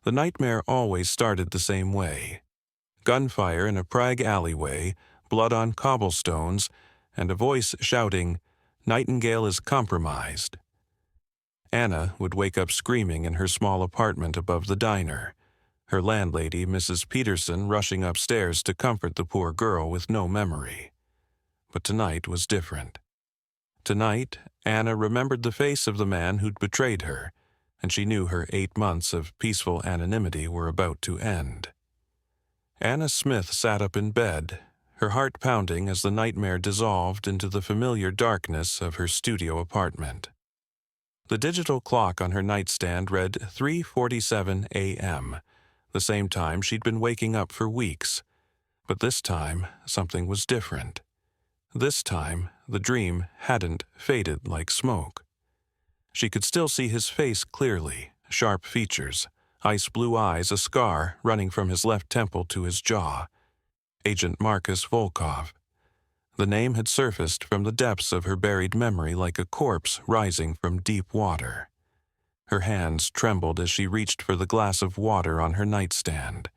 The nightmare always started the same way. Gunfire in a Prague alleyway, blood on cobblestones, and a voice shouting, "Nightingale is compromised." Anna would wake up screaming in her small apartment above the diner, her landlady, Mrs. Peterson, rushing upstairs to comfort the poor girl with no memory. But tonight was different. Tonight, Anna remembered the face of the man who'd betrayed her, and she knew her 8 months of peaceful anonymity were about to end. Anna Smith sat up in bed, her heart pounding as the nightmare dissolved into the familiar darkness of her studio apartment. The digital clock on her nightstand read 3:47 a.m., the same time she'd been waking up for weeks. But this time, something was different. This time, the dream hadn't faded like smoke. She could still see his face clearly, sharp features, ice-blue eyes, a scar running from his left temple to his jaw. Agent Marcus Volkov. The name had surfaced from the depths of her buried memory like a corpse rising from deep water. Her hands trembled as she reached for the glass of water on her nightstand.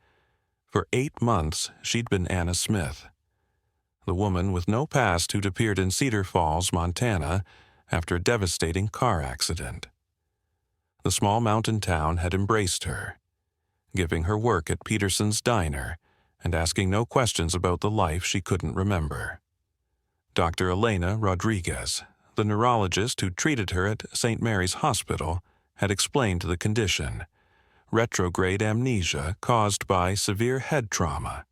For 8 months, she'd been Anna Smith, the woman with no past who'd appeared in Cedar Falls, Montana, after a devastating car accident. The small mountain town had embraced her, giving her work at Peterson's diner and asking no questions about the life she couldn't remember. Dr. Elena Rodriguez, the neurologist who treated her at St. Mary's Hospital, had explained the condition: retrograde amnesia caused by severe head trauma.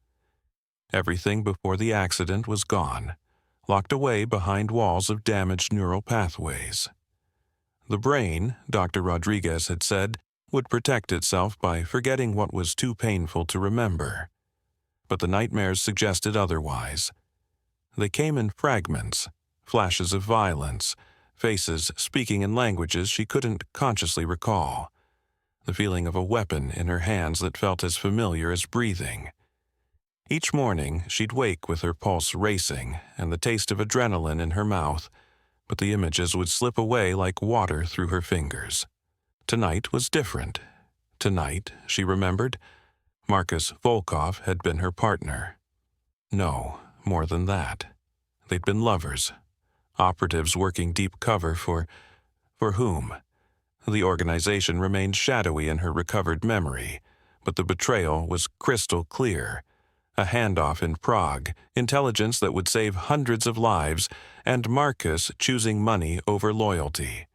Everything before the accident was gone, locked away behind walls of damaged neural pathways. The brain, Dr. Rodriguez had said, would protect itself by forgetting what was too painful to remember. But the nightmares suggested otherwise. They came in fragments, flashes of violence, faces speaking in languages she couldn't consciously recall, the feeling of a weapon in her hands that felt as familiar as breathing. Each morning, she'd wake with her pulse racing and the taste of adrenaline in her mouth, but the images would slip away like water through her fingers. Tonight was different. Tonight, she remembered, Marcus Volkov had been her partner. No, more than that. They'd been lovers, operatives working deep cover for whom? The organization remained shadowy in her recovered memory, but the betrayal was crystal clear. A handoff in Prague, intelligence that would save hundreds of lives, and Marcus choosing money over loyalty.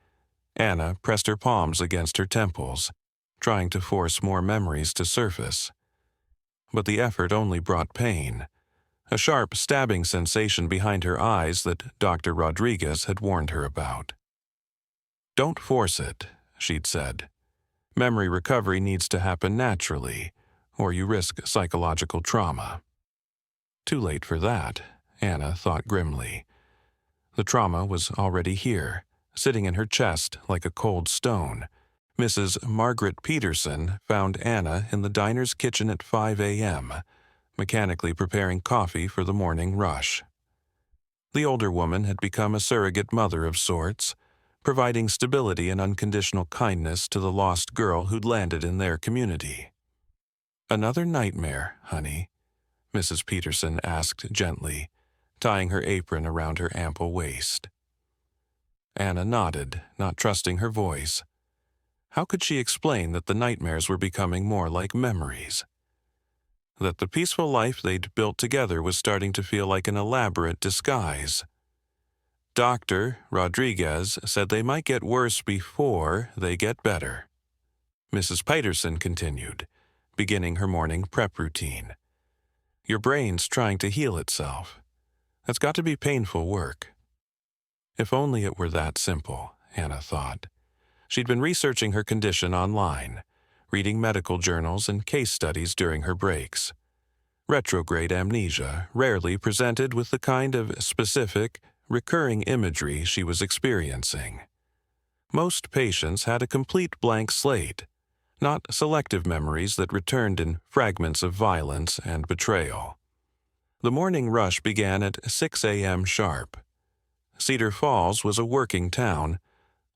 Anna pressed her palms against her temples, trying to force more memories to surface. But the effort only brought pain, a sharp stabbing sensation behind her eyes that Dr. Rodriguez had warned her about. "Don't force it," she'd said. "Memory recovery needs to happen naturally, or you risk psychological trauma." Too late for that, Anna thought grimly. The trauma was already here, sitting in her chest like a cold stone. Mrs. Margaret Peterson found Anna in the diner's kitchen at 5 a.m., mechanically preparing coffee for the morning rush. The older woman had become a surrogate mother of sorts, providing stability and unconditional kindness to the lost girl who'd landed in their community. "Another nightmare, honey?" Mrs. Peterson asked gently, tying her apron around her ample waist. Anna nodded, not trusting her voice. How could she explain that the nightmares were becoming more like memories? That the peaceful life they'd built together was starting to feel like an elaborate disguise? Dr. Rodriguez said they might get worse before they get better. Mrs. Peterson continued, beginning her morning prep routine. "Your brain's trying to heal itself. That's got to be painful work." If only it were that simple, Anna thought. She'd been researching her condition online, reading medical journals and case studies during her breaks. Retrograde amnesia rarely presented with the kind of specific, recurring imagery she was experiencing. Most patients had a complete blank slate, not selective memories that returned in fragments of violence and betrayal. The morning rush began at 6 a.m. sharp. Cedar Falls was a working town.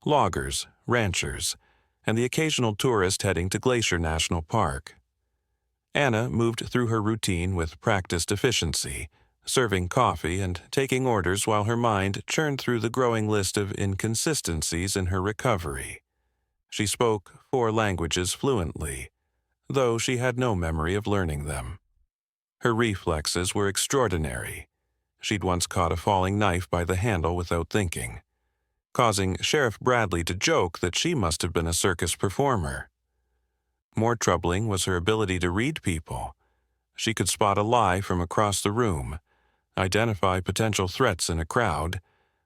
Loggers, ranchers, and the occasional tourist heading to Glacier National Park. Anna moved through her routine with practiced efficiency, serving coffee and taking orders while her mind churned through the growing list of inconsistencies in her recovery. She spoke 4 languages fluently, though she had no memory of learning them. Her reflexes were extraordinary. She'd once caught a falling knife by the handle without thinking, causing Sheriff Bradley to joke that she must have been a circus performer. More troubling was her ability to read people. She could spot a lie from across the room, identify potential threats in a crowd,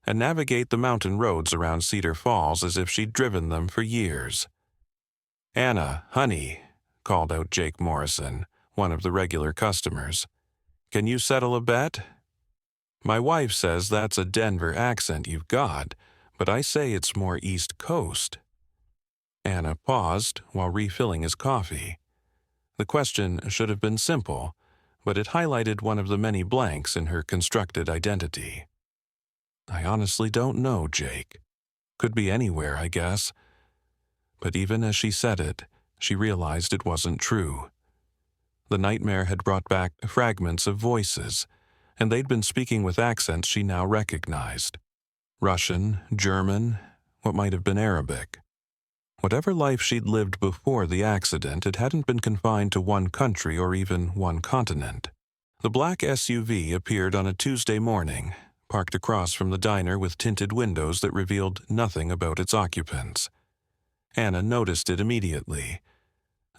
and navigate the mountain roads around Cedar Falls as if she'd driven them for years. "Anna, honey," called out Jake Morrison, one of the regular customers. "Can you settle a bet?" "My wife says that's a Denver accent you've got, but I say it's more East Coast." Anna paused while refilling his coffee. The question should have been simple, but it highlighted one of the many blanks in her constructed identity. "I honestly don't know, Jake. Could be anywhere, I guess." But even as she said it, she realized it wasn't true. The nightmare had brought back fragments of voices, and they'd been speaking with accents she now recognized. Russian, German, what might have been Arabic. Whatever life she'd lived before the accident, it hadn't been confined to one country or even one continent. The black SUV appeared on a Tuesday morning, parked across from the diner with tinted windows that revealed nothing about its occupants. Anna noticed it immediately,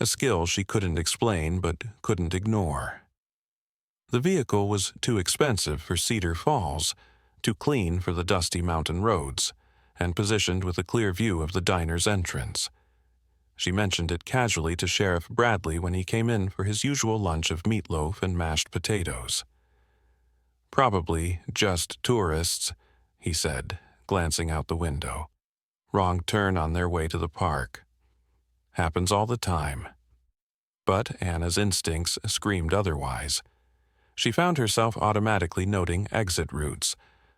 a skill she couldn't explain but couldn't ignore. The vehicle was too expensive for Cedar Falls, too clean for the dusty mountain roads, and positioned with a clear view of the diner's entrance. She mentioned it casually to Sheriff Bradley when he came in for his usual lunch of meatloaf and mashed potatoes. "Probably just tourists," he said, glancing out the window. "Wrong turn on their way to the park. Happens all the time." But Anna's instincts screamed otherwise. She found herself automatically noting exit routes,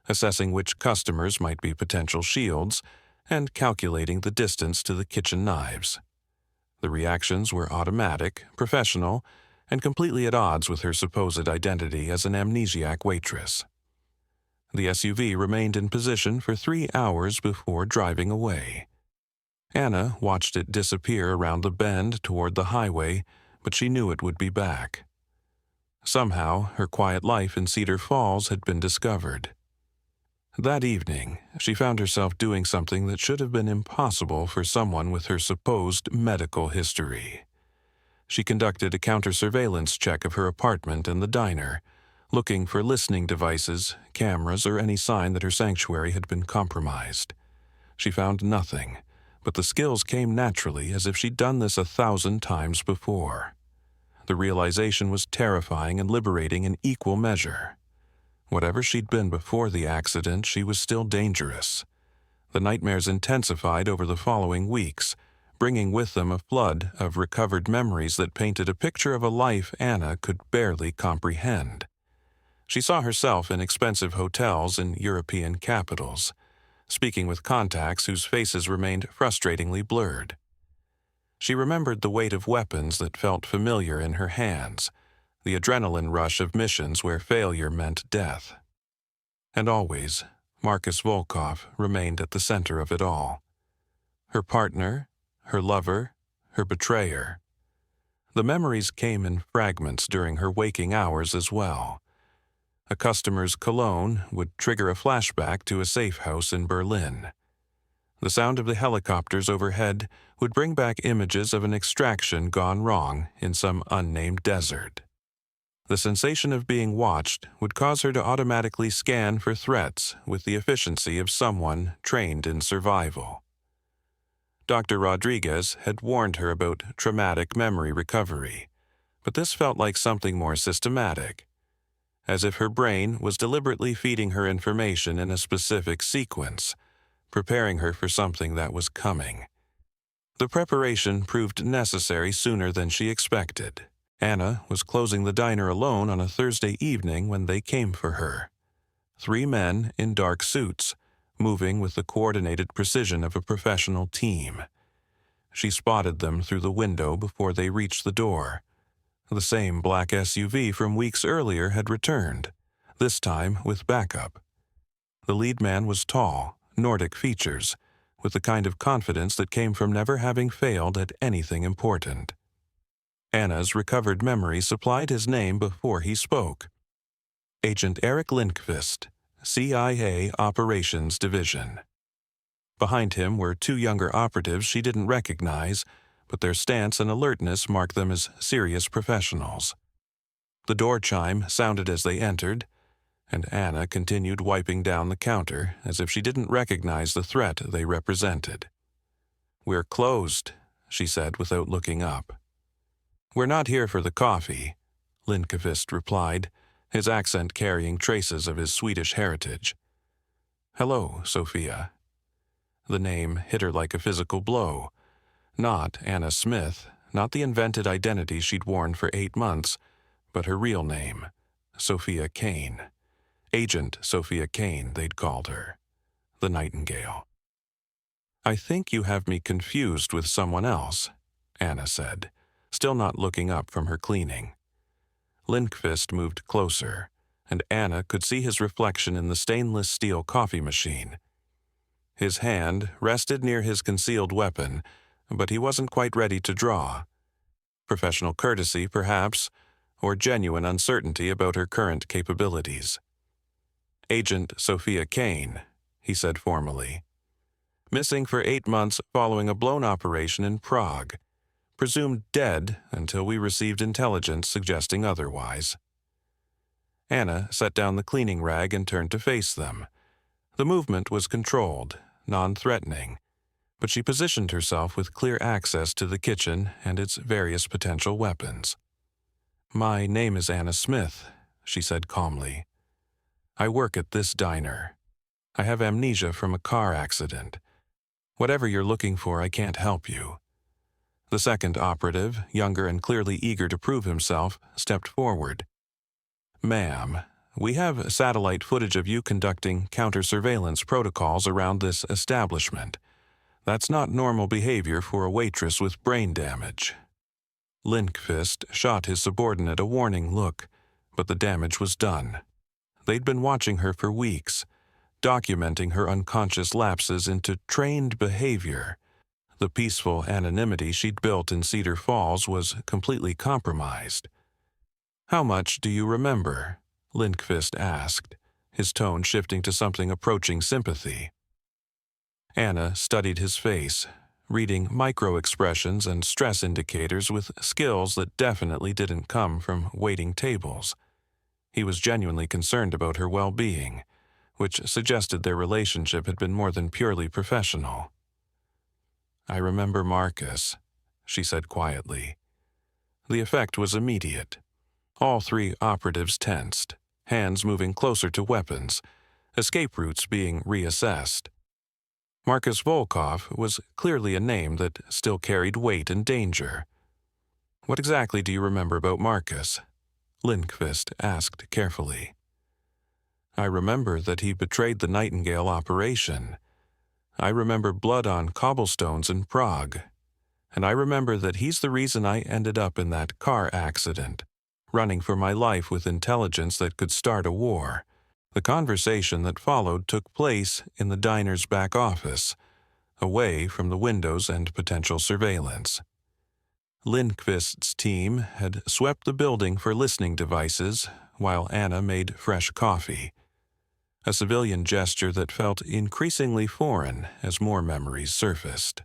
assessing which customers might be potential shields, and calculating the distance to the kitchen knives. The reactions were automatic, professional, and completely at odds with her supposed identity as an amnesiac waitress. The SUV remained in position for 3 hours before driving away. Anna watched it disappear around the bend toward the highway, but she knew it would be back. Somehow, her quiet life in Cedar Falls had been discovered. That evening, she found herself doing something that should have been impossible for someone with her supposed medical history. She conducted a counter-surveillance check of her apartment and the diner, looking for listening devices, cameras, or any sign that her sanctuary had been compromised. She found nothing, but the skills came naturally as if she'd done this 1,000 times before. The realization was terrifying and liberating in equal measure. Whatever she'd been before the accident, she was still dangerous. The nightmares intensified over the following weeks, bringing with them a flood of recovered memories that painted a picture of a life Anna could barely comprehend. She saw herself in expensive hotels in European capitals, speaking with contacts whose faces remained frustratingly blurred. She remembered the weight of weapons that felt familiar in her hands, the adrenaline rush of missions where failure meant death. And always, Marcus Volkov remained at the center of it all. Her partner, her lover, her betrayer. The memories came in fragments during her waking hours as well. A customer's cologne would trigger a flashback to a safe house in Berlin. The sound of the helicopters overhead would bring back images of an extraction gone wrong in some unnamed desert. The sensation of being watched would cause her to automatically scan for threats with the efficiency of someone trained in survival. Dr. Rodriguez had warned her about traumatic memory recovery, but this felt like something more systematic, as if her brain was deliberately feeding her information in a specific sequence, preparing her for something that was coming. The preparation proved necessary sooner than she expected. Anna was closing the diner alone on a Thursday evening when they came for her. 3 men in dark suits, moving with the coordinated precision of a professional team. She spotted them through the window before they reached the door. The same black SUV from weeks earlier had returned, this time with backup. The lead man was tall, Nordic features, with the kind of confidence that came from never having failed at anything important. Anna's recovered memory supplied his name before he spoke. Agent Eric Lindqvist, CIA Operations Division. Behind him were two younger operatives she didn't recognize, but their stance and alertness marked them as serious professionals. The door chime sounded as they entered, and Anna continued wiping down the counter as if she didn't recognize the threat they represented. "We're closed," she said without looking up. "We're not here for the coffee," Lindqvist replied, his accent carrying traces of his Swedish heritage. "Hello, Sophia." The name hit her like a physical blow. Not Anna Smith, not the invented identity she'd worn for 8 months, but her real name, Sophia Kane. Agent Sophia Kane, they'd called her. The Nightingale. "I think you have me confused with someone else," Anna said, still not looking up from her cleaning. Lindqvist moved closer, and Anna could see his reflection in the stainless steel coffee machine. His hand rested near his concealed weapon, but he wasn't quite ready to draw. Professional courtesy, perhaps, or genuine uncertainty about her current capabilities. "Agent Sophia Kane," he said formally. "Missing for 8 months following a blown operation in Prague. Presumed dead until we received intelligence suggesting otherwise." Anna set down the cleaning rag and turned to face them. The movement was controlled, non-threatening, but she positioned herself with clear access to the kitchen and its various potential weapons. "My name is Anna Smith," she said calmly. "I work at this diner. I have amnesia from a car accident. Whatever you're looking for, I can't help you." The second operative, younger and clearly eager to prove himself, stepped forward. "Ma'am, we have satellite footage of you conducting counter-surveillance protocols around this establishment. That's not normal behavior for a waitress with brain damage." Lindqvist shot his subordinate a warning look, but the damage was done. They'd been watching her for weeks, documenting her unconscious lapses into trained behavior. The peaceful anonymity she'd built in Cedar Falls was completely compromised. "How much do you remember?" Lindqvist asked, his tone shifting to something approaching sympathy. Anna studied his face, reading micro-expressions and stress indicators with skills that definitely didn't come from waiting tables. He was genuinely concerned about her well-being, which suggested their relationship had been more than purely professional. "I remember Marcus," she said quietly. The effect was immediate. All 3 operatives tensed, hands moving closer to weapons, escape routes being reassessed. Marcus Volkov was clearly a name that still carried weight and danger. "What exactly do you remember about Marcus?" Lindqvist asked carefully. "I remember that he betrayed the Nightingale operation. I remember blood on cobblestones in Prague. And I remember that he's the reason I ended up in that car accident, running for my life with intelligence that could start a war." The conversation that followed took place in the diner's back office, away from the windows and potential surveillance. Lindqvist's team had swept the building for listening devices while Anna made fresh coffee, a civilian gesture that felt increasingly foreign as more memories surfaced.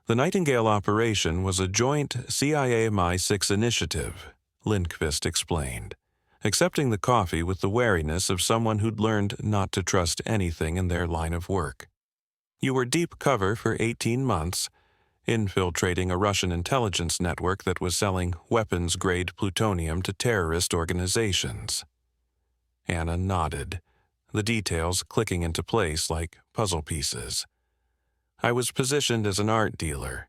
The Nightingale operation was a joint CIA-MI6 initiative, Lindqvist explained, accepting the coffee with the wariness of someone who'd learned not to trust anything in their line of work. "You were deep cover for 18 months, infiltrating a Russian intelligence network that was selling weapons-grade plutonium to terrorist organizations." Anna nodded, the details clicking into place like puzzle pieces. "I was positioned as an art dealer,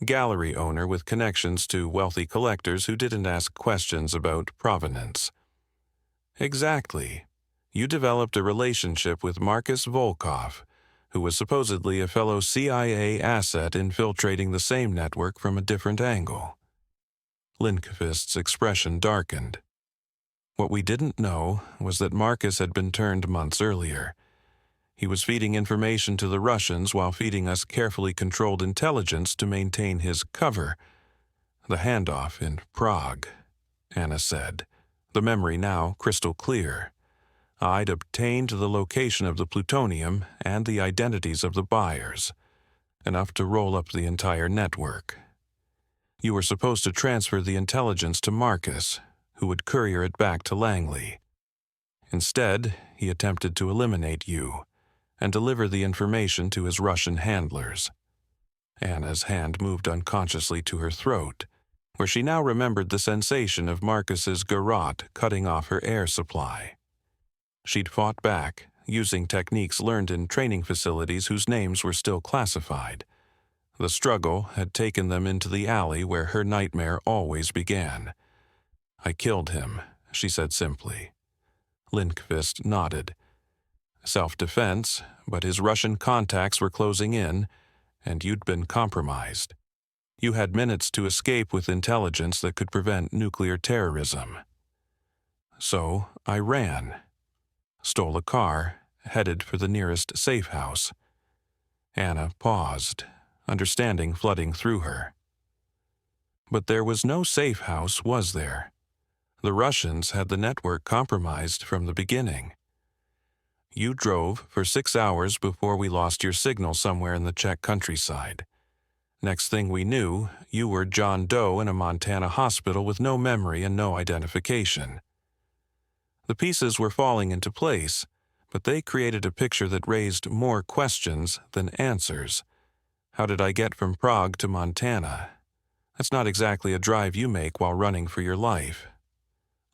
gallery owner with connections to wealthy collectors who didn't ask questions about provenance." "Exactly. You developed a relationship with Marcus Volkov, who was supposedly a fellow CIA asset infiltrating the same network from a different angle. Lindqvist's expression darkened. What we didn't know was that Marcus had been turned months earlier. He was feeding information to the Russians while feeding us carefully controlled intelligence to maintain his cover. The handoff in Prague, Anna said, the memory now crystal clear. I'd obtained the location of the plutonium and the identities of the buyers, enough to roll up the entire network. You were supposed to transfer the intelligence to Marcus, who would courier it back to Langley. Instead, he attempted to eliminate you and deliver the information to his Russian handlers. Anna's hand moved unconsciously to her throat, where she now remembered the sensation of Marcus's garrote cutting off her air supply. She'd fought back, using techniques learned in training facilities whose names were still classified. The struggle had taken them into the alley where her nightmare always began. I killed him, she said simply. Lindqvist nodded. Self-defense, but his Russian contacts were closing in, and you'd been compromised. You had minutes to escape with intelligence that could prevent nuclear terrorism. So I ran. Stole a car, headed for the nearest safe house. Anna paused, understanding flooding through her. But there was no safe house, was there? The Russians had the network compromised from the beginning. You drove for 6 hours before we lost your signal somewhere in the Czech countryside. Next thing we knew, you were John Doe in a Montana hospital with no memory and no identification. The pieces were falling into place, but they created a picture that raised more questions than answers. How did I get from Prague to Montana? That's not exactly a drive you make while running for your life.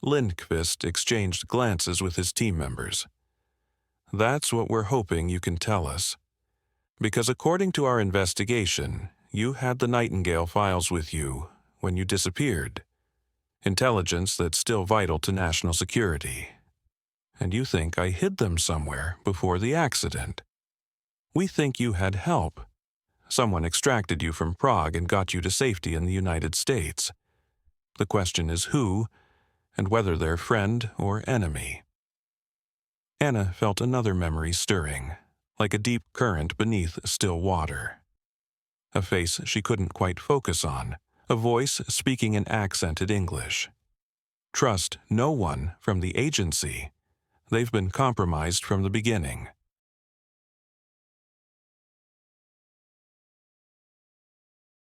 Lindqvist exchanged glances with his team members. That's what we're hoping you can tell us. Because according to our investigation, you had the Nightingale files with you when you disappeared. Intelligence that's still vital to national security. And you think I hid them somewhere before the accident. We think you had help. Someone extracted you from Prague and got you to safety in the United States. The question is who, and whether they're friend or enemy. Anna felt another memory stirring, like a deep current beneath still water. A face she couldn't quite focus on, a voice speaking in accented English. Trust no one from the agency. They've been compromised from the beginning.